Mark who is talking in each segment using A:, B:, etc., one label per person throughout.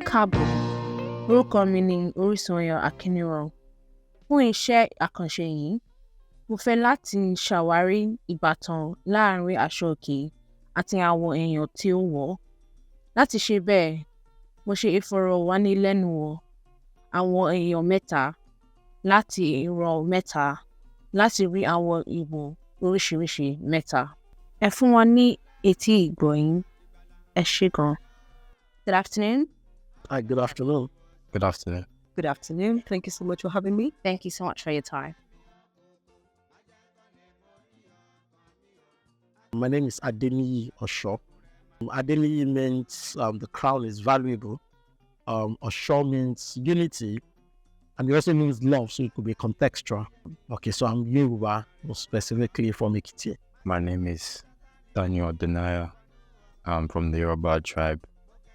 A: káàbọ̀, orúkọ mi ni Orísun Akínníran. Fún iṣẹ́ àkànṣe yìí, mo fẹ́ láti ṣàwárí ìbátan láàárín Aso-Oke àti àwọn èèyàn tí ó wọ̀ ọ́. Láti ṣe bẹ́ẹ̀, mo ṣe ìfọ̀rọ̀wánilẹ́nuwò àwọn èèyàn mẹ́ta láti ìran mẹ́ta láti rí àwọn ìwò oríṣiríṣi mẹ́ta. Ẹ fún wọn ní etí ìgbọ́ yín. Ẹ ṣé gan. Good afternoon.
B: Hi, good afternoon.
C: Good afternoon.
D: Good afternoon. Thank you so much for having me.
A: Thank you so much for your time.
B: My name is Adeniyi Osho. Adeniyi means the crown is valuable. Osho means unity. And it also means love, so it could be contextual. Okay, so I'm Yoruba, specifically from Ekiti.
C: My name is Daniel Denaya. I'm from the Yoruba tribe.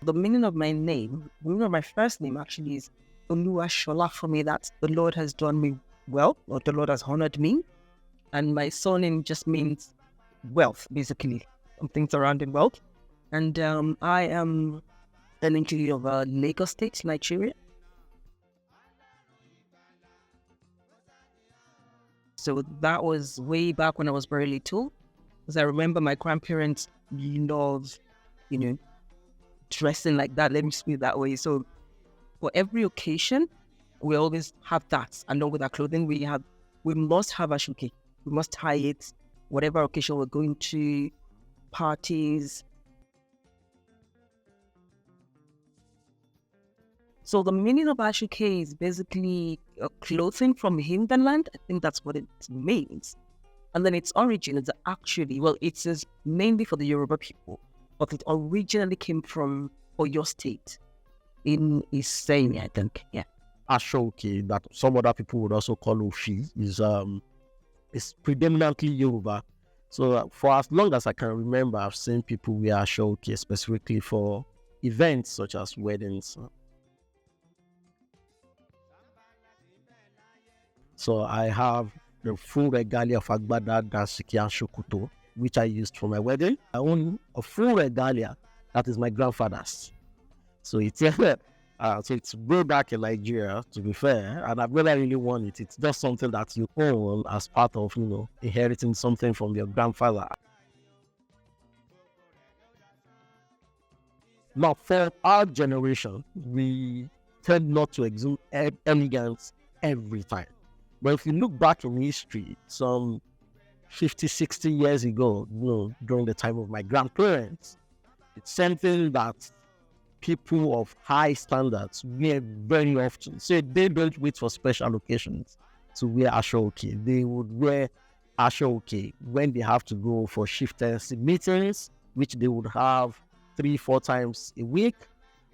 D: The meaning of my name, the meaning of my first name actually is Oluwashola, for me, that the Lord has done me well, or the Lord has honored me. And my surname just means wealth, basically, something surrounding wealth. And I am an engineer of Lagos State, Nigeria. So that was way back when I was very little, because I remember my grandparents loved, dressing like that. Let me speak that way. So for every occasion, we always have that. Along with our clothing, we must have Aso-Oke. We must tie it, whatever occasion we're going to, parties. So the meaning of Aso-Oke is basically clothing from hinterland. I think that's what it means. And then its origin is actually, it is mainly for the Yoruba people, but it originally came from Oyo State in Iseyin, I think. Yeah.
B: Aso-Oke, that some other people would also call Ofi, is predominantly Yoruba. So for as long as I can remember, I've seen people wear Aso-Oke specifically for events such as weddings. So I have the full regalia of Agbada, Dansiki, and Shokoto, which I used for my wedding. I own a full regalia that is my grandfather's. So it's it's way back in Nigeria, to be fair, and I've never really worn it. It's just something that you own as part of, inheriting something from your grandfather. Now, for our generation, we tend not to exude elegance every time. But if you look back in history, some 50, 60 years ago, during the time of my grandparents, it's something that people of high standards wear very often. So they don't wait for special occasions to wear Aso-Oke. They would wear Aso-Oke when they have to go for chieftaincy meetings, which they would have 3-4 times a week.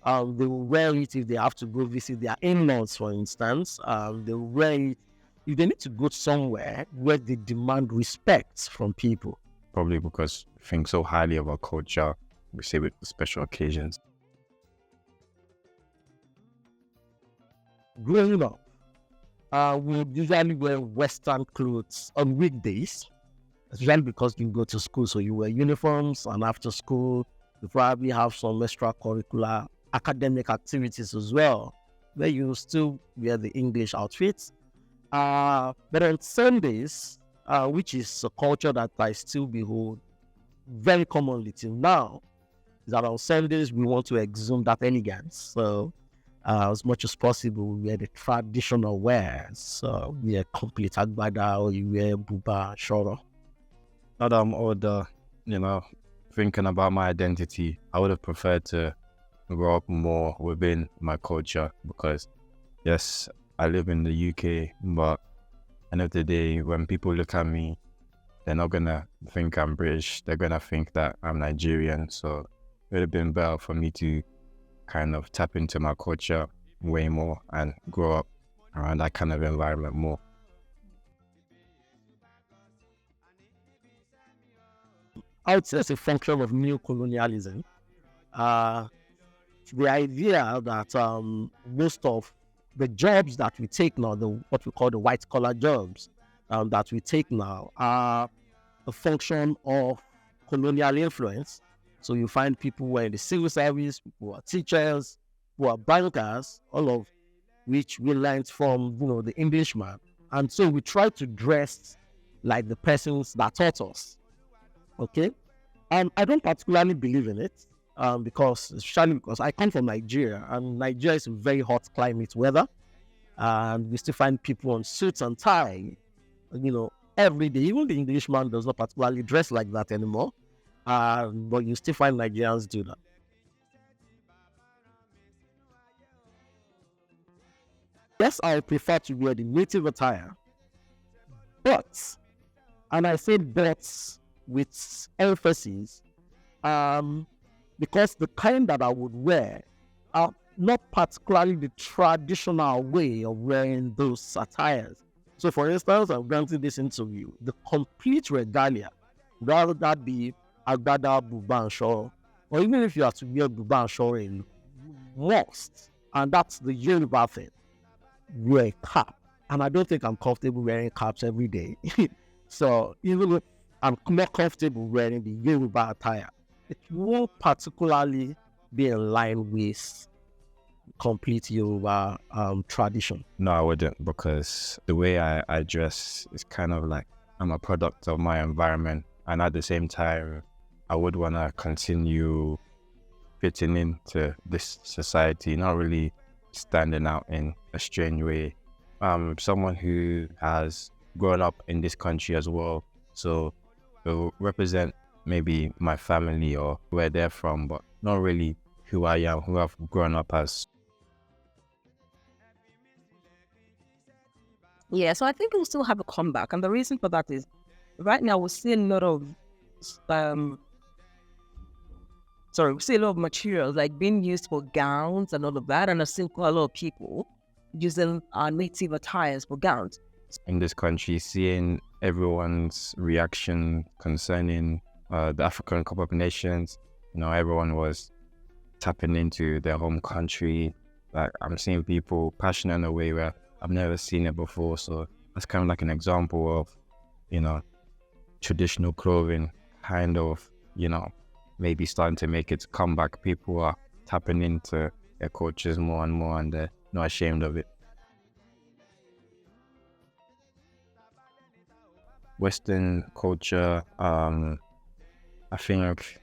B: They will wear it if they have to go visit their in-laws, for instance. They will wear it if they need to go somewhere where they demand respect from people.
C: Probably because we think so highly of our culture, we say with special occasions.
B: Growing up, we usually wear Western clothes on weekdays, especially because you go to school, so you wear uniforms, and after school, you probably have some extracurricular academic activities as well, where you still wear the English outfits. But on Sundays, which is a culture that I still behold very commonly till now, is that on Sundays we want to exhume that elegance. So as much as possible, we wear the traditional wears. So we wear complete agbada, or you wear buba, shoro.
C: Now that I'm older, thinking about my identity, I would have preferred to grow up more within my culture, because yes, I live in the UK, but end of the day, when people look at me, they're not gonna think I'm British. They're gonna think that I'm Nigerian. So it would have been better for me to kind of tap into my culture way more and grow up around that kind of environment more.
B: I would say it's a function of neo-colonialism. The idea that most of the jobs that we take now, what we call the white-collar jobs that we take now, are a function of colonial influence. So you find people who are in the civil service, people who are teachers, who are bankers, all of which we learned from, the Englishman. And so we try to dress like the persons that taught us. Okay? And I don't particularly believe in it, especially because I come from Nigeria, and Nigeria is a very hot climate weather. And we still find people on suits and tie, every day. Even the Englishman does not particularly dress like that anymore. But you still find Nigerians do that. Yes, I prefer to wear the native attire, but, and I say but with emphasis, because the kind that I would wear are not particularly the traditional way of wearing those attires. So, for instance, I'm granting this interview, the complete regalia, rather that be Agbada, Buba, and Shawl, or even if you have to wear Buba and Shawl in must, and that's the Yoruba thing, wear a cap. And I don't think I'm comfortable wearing caps every day. So, even if I'm not comfortable wearing the Yoruba attire, it won't particularly be in line with complete Yoruba tradition.
C: No, I wouldn't, because the way I dress is kind of like I'm a product of my environment, and at the same time, I would want to continue fitting into this society, not really standing out in a strange way. Someone who has grown up in this country as well, so it'll represent maybe my family or where they're from, but not really who I am, who I've grown up as.
D: Yeah, so I think we'll still have a comeback. And the reason for that is right now we see a lot of materials like being used for gowns and all of that, and I've seen quite a lot of people using our native attires for gowns.
C: In this country, seeing everyone's reaction concerning the African Cup of Nations, everyone was tapping into their home country. Like, I'm seeing people passionate in a way where I've never seen it before. So that's kind of like an example of, traditional clothing kind of, maybe starting to make its comeback. People are tapping into their cultures more and more, and they're not ashamed of it. Western culture, I think,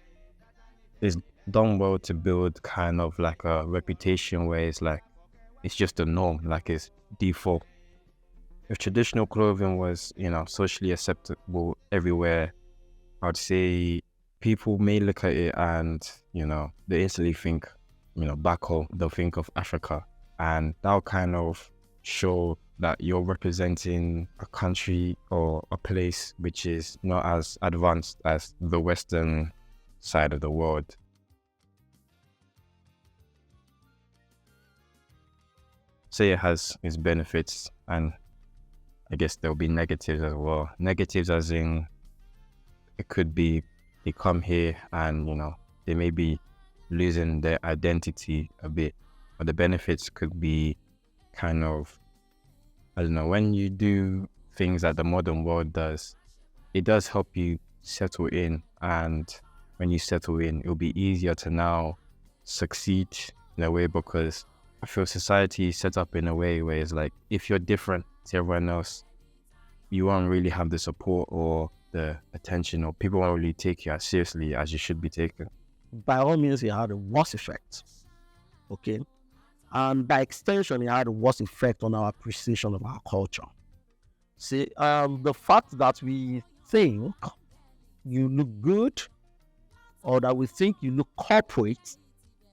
C: is done well to build kind of like a reputation where it's just a norm, like it's default. If traditional clothing was, socially acceptable everywhere, I'd say people may look at it and, they instantly think, back home, they'll think of Africa. And that'll kind of show that you're representing a country or a place which is not as advanced as the Western side of the world. So it has its benefits, and I guess there'll be negatives as well. Negatives as in, it could be they come here and, they may be losing their identity a bit. But the benefits could be kind of, when you do things that the modern world does, it does help you settle in. And when you settle in, it'll be easier to now succeed in a way, because I feel society is set up in a way where it's like, if you're different to everyone else, you won't really have the support or the attention, or people won't really take you as seriously as you should be taken.
B: By all means, it had a worse effect. Okay? And by extension, it had a worse effect on our appreciation of our culture. See, the fact that we think you look good, or that we think you look corporate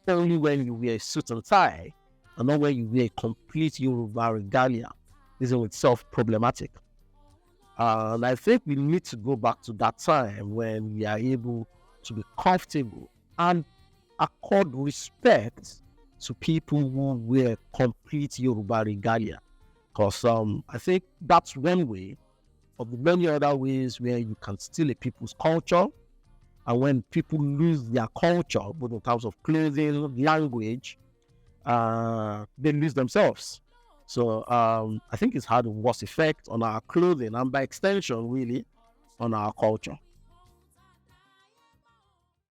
B: only when you wear a suit and tie, and not when you wear a complete Yoruba regalia, is in itself problematic. And I think we need to go back to that time when we are able to be comfortable and accord respect to people who wear complete Yoruba regalia. Because I think that's one way of the many other ways where you can steal a people's culture. And when people lose their culture, both in terms of clothing, language, they lose themselves. So I think it's had a worse effect on our clothing, and by extension, really, on our culture.